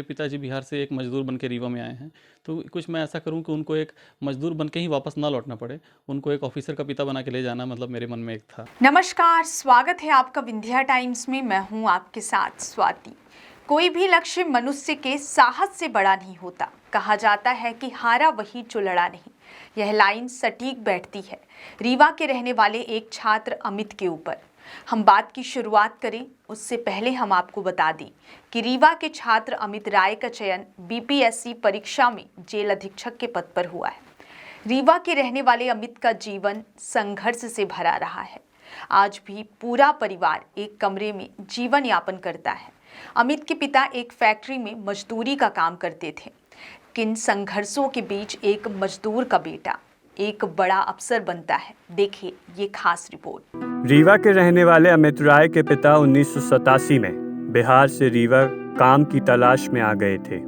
मेरे पिताजी बिहार से एक मज़दूर बन के रीवा में आए हैं, तो कुछ मैं ऐसा करूं कि उनको एक मज़दूर बन के ही वापस ना लौटना पड़े, उनको एक ऑफिसर का पिता बना के ले जाना मतलब मेरे मन में एक था। नमस्कार, स्वागत है आपका विंध्या टाइम्स में। मैं हूं आपके साथ स्वाति। कोई भी लक्ष्य मनुष्य के साहस से बड़ा नहीं होता। कहा जाता है कि हारा वही जो लड़ा नहीं। यह लाइन सटीक बैठती है रीवा के रहने वाले एक छात्र अमित के ऊपर। हम बात की शुरुआत करें उससे पहले हम आपको बता दें कि रीवा के छात्र अमित राय का चयन बीपीएससी परीक्षा में जेल अधीक्षक के पद पर हुआ है। रीवा के रहने वाले अमित का जीवन संघर्ष से भरा रहा है। आज भी पूरा परिवार एक कमरे में जीवन यापन करता है। अमित के पिता एक फैक्ट्री में मजदूरी का काम करते थे। किन संघर्षों के बीच एक मजदूर का बेटा एक बड़ा अफसर बनता है, देखिए ये खास रिपोर्ट। रीवा के रहने वाले अमित राय के पिता 1987 में बिहार से रीवा काम की तलाश में आ गए थे।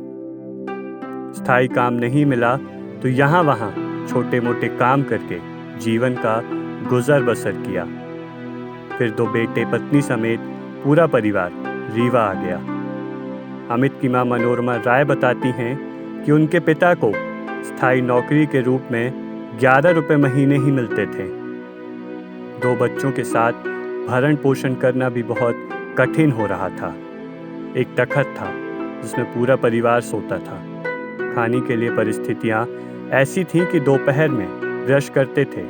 स्थायी काम नहीं मिला तो यहाँ वहाँ छोटे मोटे काम करके जीवन का गुजर बसर किया। फिर 2 बेटे पत्नी समेत पूरा परिवार रीवा आ गया। अमित की मां मनोरमा राय बताती हैं कि उनके पिता को स्थायी नौकरी के रूप में 11 रुपए महीने ही मिलते थे। 2 बच्चों के साथ भरण पोषण करना भी बहुत कठिन हो रहा था। एक तखत था जिसमें पूरा परिवार सोता था। खाने के लिए परिस्थितियां ऐसी थीं कि दोपहर में ब्रश करते थे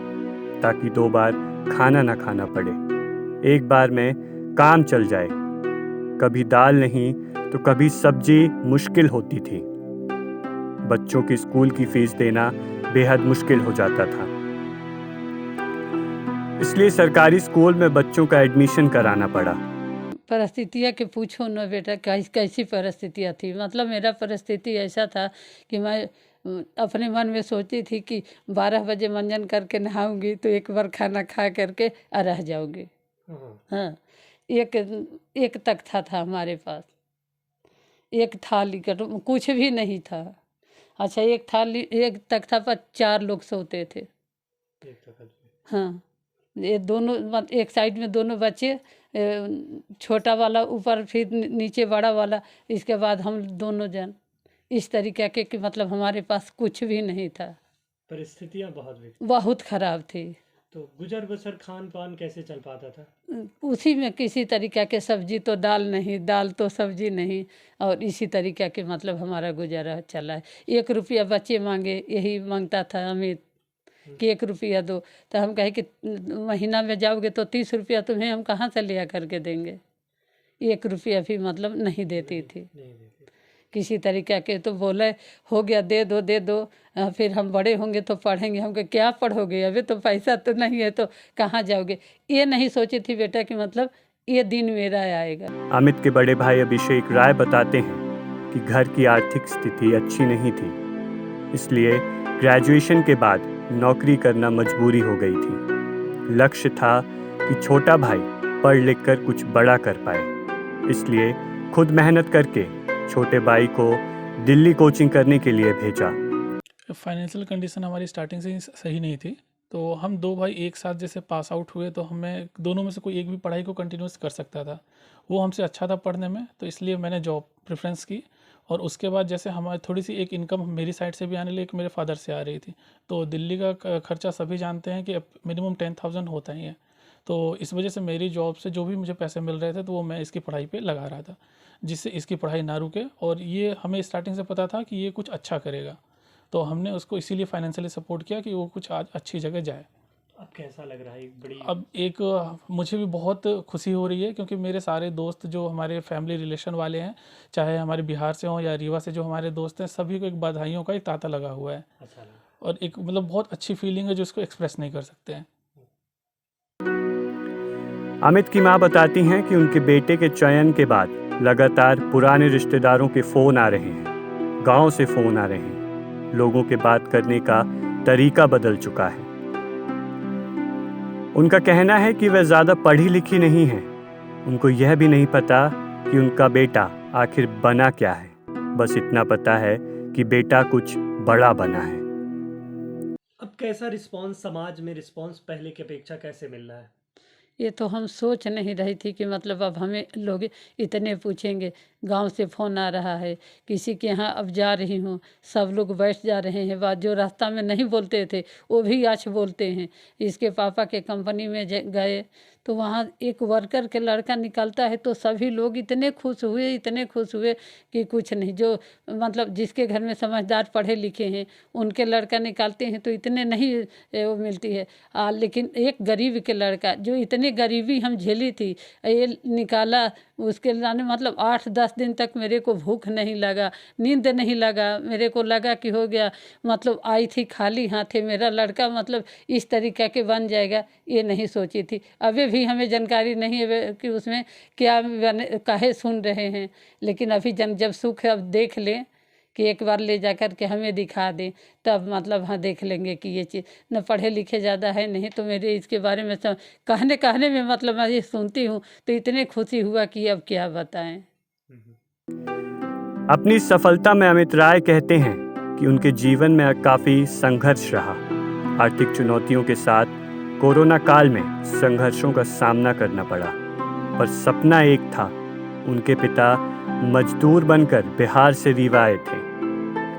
ताकि 2 बार खाना न खाना पड़े। एक बार में काम चल जाए। कभी दाल नहीं तो कभी सब्जी मुश्किल होती थी। बच्चों की स्कूल की फीस देना बेहद मुश्किल हो जाता था, इसलिए सरकारी स्कूल में बच्चों का एडमिशन कराना पड़ा। परिस्थितियाँ के पूछो न बेटा, कैसी परिस्थितियाँ थी। मतलब मेरा परिस्थिति ऐसा था कि मैं अपने मन में सोचती थी कि 12 बजे मंजन करके नहाऊंगी तो एक बार खाना खा करके रह जाऊंगी। हाँ, एक तख्ता था हमारे पास, एक थाली का तो कुछ भी नहीं था। अच्छा, एक तख्ता पर 4 लोग सोते थे। हाँ, ये दोनों एक साइड में दोनों बच्चे, छोटा वाला ऊपर, फिर नीचे बड़ा वाला, इसके बाद हम दोनों जन। इस तरीके के कि मतलब हमारे पास कुछ भी नहीं था। परिस्थितियाँ बहुत ख़राब थी। तो गुजर बसर खान पान कैसे चल पाता था? उसी में किसी तरीके के सब्जी तो दाल नहीं, दाल तो सब्जी नहीं, और इसी तरीके के मतलब हमारा गुजारा चला है। 1 रुपया बच्चे मांगे, यही मांगता था अमित कि 1 रुपया दो। तो हम कहे कि महीना में जाओगे तो 30 रुपया तुम्हें हम कहाँ से लिया करके देंगे। 1 रुपया भी मतलब नहीं देती थी किसी तरीके के। तो बोले हो गया, दे दो। फिर हम बड़े होंगे तो पढ़ेंगे। हम कहे क्या पढ़ोगे, अभी तो पैसा तो नहीं है तो कहाँ जाओगे। ये नहीं सोची थी बेटा कि मतलब ये दिन मेरा आएगा। अमित के बड़े भाई अभिषेक राय बताते हैं कि घर की आर्थिक स्थिति अच्छी नहीं थी, इसलिए ग्रेजुएशन के बाद नौकरी करना मजबूरी हो गई थी। लक्ष्य था कि छोटा भाई पढ़ लिख कर कुछ बड़ा कर पाए, इसलिए खुद मेहनत करके छोटे भाई को दिल्ली कोचिंग करने के लिए भेजा। फाइनेंशियल कंडीशन हमारी स्टार्टिंग से ही सही नहीं थी, तो हम 2 भाई एक साथ जैसे पास आउट हुए तो हमें दोनों में से कोई एक भी पढ़ाई को कंटिन्यूस कर सकता था। वो हमसे अच्छा था पढ़ने में, तो इसलिए मैंने जॉब प्रेफरेंस की। और उसके बाद जैसे हमारी थोड़ी सी एक इनकम मेरी साइड से भी आने लगी, एक मेरे फादर से आ रही थी। तो दिल्ली का खर्चा सभी जानते हैं कि मिनिमम 10,000 होता ही है। तो इस वजह से मेरी जॉब से जो भी मुझे पैसे मिल रहे थे तो वो मैं इसकी पढ़ाई पे लगा रहा था, जिससे इसकी पढ़ाई ना रुके। और ये हमें स्टार्टिंग से पता था कि ये कुछ अच्छा करेगा, तो हमने उसको इसीलिए फाइनेंशियली सपोर्ट किया कि वो कुछ आज अच्छी जगह जाए। अब कैसा लग रहा है? मुझे भी बहुत खुशी हो रही है, क्योंकि मेरे सारे दोस्त जो हमारे फैमिली रिलेशन वाले हैं, चाहे हमारे बिहार से हों या रीवा से जो हमारे दोस्त हैं, सभी को एक बधाइयों का एक तांता लगा हुआ है। अच्छा लगा। और एक मतलब बहुत अच्छी फीलिंग है जो इसको एक्सप्रेस नहीं कर सकते हैं। अमित की मां बताती हैं कि उनके बेटे के चयन के बाद लगातार पुराने रिश्तेदारों के फ़ोन आ रहे हैं, गांव से फ़ोन आ रहे हैं। लोगों के बात करने का तरीका बदल चुका है। उनका कहना है कि वह ज़्यादा पढ़ी लिखी नहीं है। उनको यह भी नहीं पता कि उनका बेटा आखिर बना क्या है। बस इतना पता है कि बेटा कुछ बड़ा बना है। अब कैसा रिस्पांस, समाज में रिस्पांस पहले की अपेक्षा कैसे मिल रहा है? ये तो हम सोच नहीं रही थी कि मतलब अब हमें लोग इतने पूछेंगे। गांव से फ़ोन आ रहा है, किसी के यहाँ अब जा रही हूँ, सब लोग बैठ जा रहे हैं। बात जो रास्ता में नहीं बोलते थे वो भी आज बोलते हैं। इसके पापा के कंपनी में गए तो वहाँ एक वर्कर के लड़का निकलता है तो सभी लोग इतने खुश हुए कि कुछ नहीं। जो मतलब जिसके घर में समझदार पढ़े लिखे हैं उनके लड़का निकालते हैं तो इतने नहीं वो मिलती है। लेकिन एक गरीब के लड़का जो इतनी गरीबी हम झेली थी ये निकाला, उसके लाने मतलब 8-10 दिन तक मेरे को भूख नहीं लगा, नींद नहीं लगा। मेरे को लगा कि हो गया, मतलब आई थी खाली हाथे, मेरा लड़का मतलब इस तरीक़ा के बन जाएगा ये नहीं सोची थी। अभी भी हमें जानकारी नहीं है कि उसमें क्या काहे सुन रहे हैं, लेकिन अभी जब सुख अब देख लें कि एक बार ले जाकर के हमें दिखा दें तब मतलब हाँ देख लेंगे कि ये चीज़ न पढ़े लिखे ज़्यादा है नहीं तो मेरे इसके बारे में कहने में मतलब मैं ये सुनती हूँ तो इतने खुशी हुआ कि अब क्या बताएं। अपनी सफलता में अमित राय कहते हैं कि उनके जीवन में काफ़ी संघर्ष रहा। आर्थिक चुनौतियों के साथ कोरोना काल में संघर्षों का सामना करना पड़ा, पर सपना एक था। उनके पिता मजदूर बनकर बिहार से रीवा आए थे,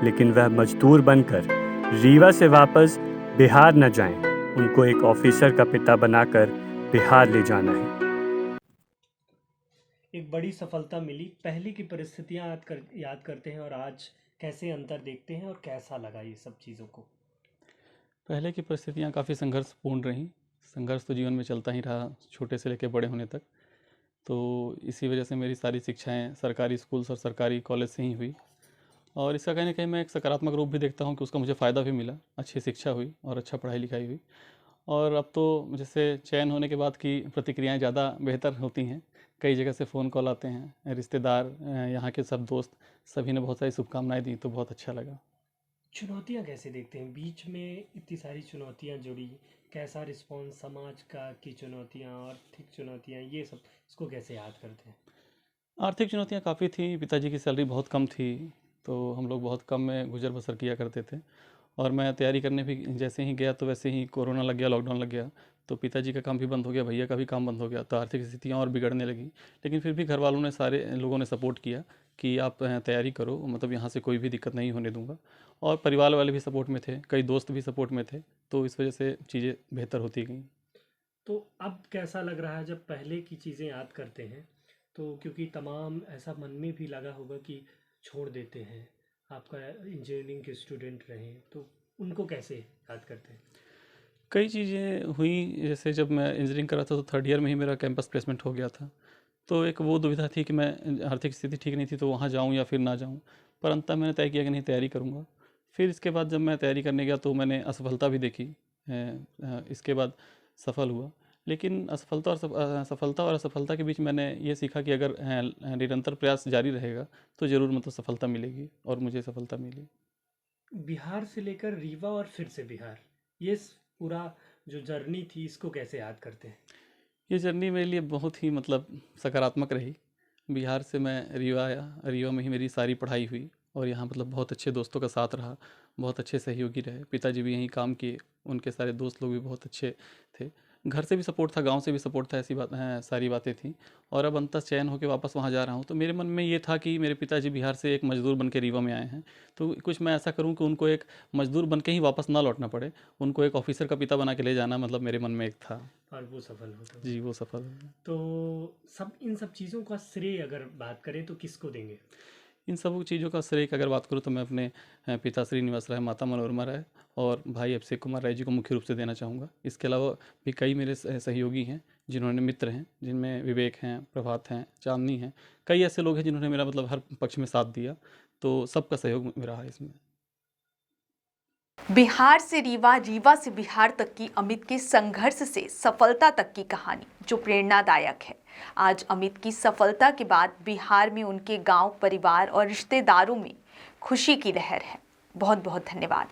लेकिन वह मजदूर बनकर रीवा से वापस बिहार न जाएं। उनको एक ऑफिसर का पिता बनाकर बिहार ले जाना है। एक बड़ी सफलता मिली, पहले की परिस्थितियां याद करते हैं और आज कैसे अंतर देखते हैं और कैसा लगा ये सब चीज़ों को? पहले की परिस्थितियाँ काफ़ी संघर्षपूर्ण रहीं। संघर्ष तो जीवन में चलता ही रहा, छोटे से लेकर बड़े होने तक। तो इसी वजह से मेरी सारी शिक्षाएँ सरकारी स्कूल्स और सरकारी कॉलेज से ही हुई, और इसका कहीं न कहीं मैं एक सकारात्मक रूप भी देखता हूँ कि उसका मुझे फ़ायदा भी मिला। अच्छी शिक्षा हुई और अच्छा पढ़ाई लिखाई हुई, और अब तो जैसे चयन होने के बाद की प्रतिक्रियाएँ ज़्यादा बेहतर होती हैं। कई जगह से फ़ोन कॉल आते हैं, रिश्तेदार, यहाँ के सब दोस्त, सभी ने बहुत सारी शुभकामनाएँ दी, तो बहुत अच्छा लगा। चुनौतियां कैसे देखते हैं? बीच में इतनी सारी चुनौतियां जुड़ी, कैसा रिस्पॉन्स समाज का की चुनौतियां, आर्थिक चुनौतियां, ये सब इसको कैसे याद करते हैं? आर्थिक चुनौतियाँ काफ़ी थी। पिताजी की सैलरी बहुत कम थी, तो हम लोग बहुत कम में गुजर बसर किया करते थे, और मैं तैयारी करने भी जैसे ही गया तो वैसे ही कोरोना लग गया, लॉकडाउन लग गया, तो पिताजी का काम भी बंद हो गया, भैया का भी काम बंद हो गया, तो आर्थिक स्थितियाँ और बिगड़ने लगी। लेकिन फिर भी घर वालों ने, सारे लोगों ने सपोर्ट किया कि आप तैयारी करो, मतलब यहाँ से कोई भी दिक्कत नहीं होने दूंगा। और परिवार वाले भी सपोर्ट में थे, कई दोस्त भी सपोर्ट में थे, तो इस वजह से चीज़ें बेहतर होती गई। तो अब कैसा लग रहा है जब पहले की चीज़ें याद करते हैं? तो क्योंकि तमाम ऐसा मन में भी लगा होगा कि छोड़ देते हैं, आपका इंजीनियरिंग के स्टूडेंट रहे, तो उनको कैसे याद करते हैं? कई चीज़ें हुई, जैसे जब मैं इंजीनियरिंग कर रहा था तो थर्ड ईयर में ही मेरा कैंपस प्लेसमेंट हो गया था, तो एक वो दुविधा थी कि मैं, आर्थिक स्थिति ठीक नहीं थी तो वहाँ जाऊँ या फिर ना जाऊँ, पर अंततः मैंने तय किया कि नहीं, तैयारी करूँगा। फिर इसके बाद जब मैं तैयारी करने गया तो मैंने असफलता भी देखी, इसके बाद सफल हुआ। लेकिन सफलता और असफलता के बीच मैंने ये सीखा कि अगर निरंतर प्रयास जारी रहेगा तो ज़रूर मतलब सफलता मिलेगी, और मुझे सफलता मिली। बिहार से लेकर रीवा और फिर से बिहार, ये पूरा जो जर्नी थी इसको कैसे याद करते हैं? ये जर्नी मेरे लिए बहुत ही मतलब सकारात्मक रही। बिहार से मैं रीवा आया, रीवा में ही मेरी सारी पढ़ाई हुई, और यहाँ मतलब बहुत अच्छे दोस्तों का साथ रहा, बहुत अच्छे सहयोगी रहे। पिताजी भी यहीं काम किए, उनके सारे दोस्त लोग भी बहुत अच्छे थे। घर से भी सपोर्ट था, गांव से भी सपोर्ट था, ऐसी बात सारी बातें थी। और अब अंततः चयन होकर वापस वहाँ जा रहा हूँ, तो मेरे मन में ये था कि मेरे पिताजी बिहार से एक मज़दूर बन के रीवा में आए हैं, तो कुछ मैं ऐसा करूँ कि उनको एक मज़दूर बन के ही वापस ना लौटना पड़े, उनको एक ऑफिसर का पिता बना के ले जाना, मतलब मेरे मन में एक था। और वो सफल होता? जी, वो सफल हुआ। तो इन सब चीज़ों का श्रेय अगर बात करें तो किसको देंगे? इन सब चीज़ों का श्रेय की अगर बात करूँ तो मैं अपने पिता श्रीनिवास राय, माता मनोरमा राय और भाई अभिषेक कुमार राय जी को मुख्य रूप से देना चाहूँगा। इसके अलावा भी कई मेरे सहयोगी हैं, जिन्होंने, मित्र हैं, जिनमें विवेक हैं, प्रभात हैं, चांदनी हैं, कई ऐसे लोग हैं जिन्होंने मेरा मतलब हर पक्ष में साथ दिया, तो सबका सहयोग मेरा है इसमें। बिहार से रीवा, रीवा से बिहार तक की अमित के संघर्ष से सफलता तक की कहानी जो प्रेरणादायक है। आज अमित की सफलता के बाद बिहार में उनके गांव, परिवार और रिश्तेदारों में खुशी की लहर है। बहुत बहुत धन्यवाद।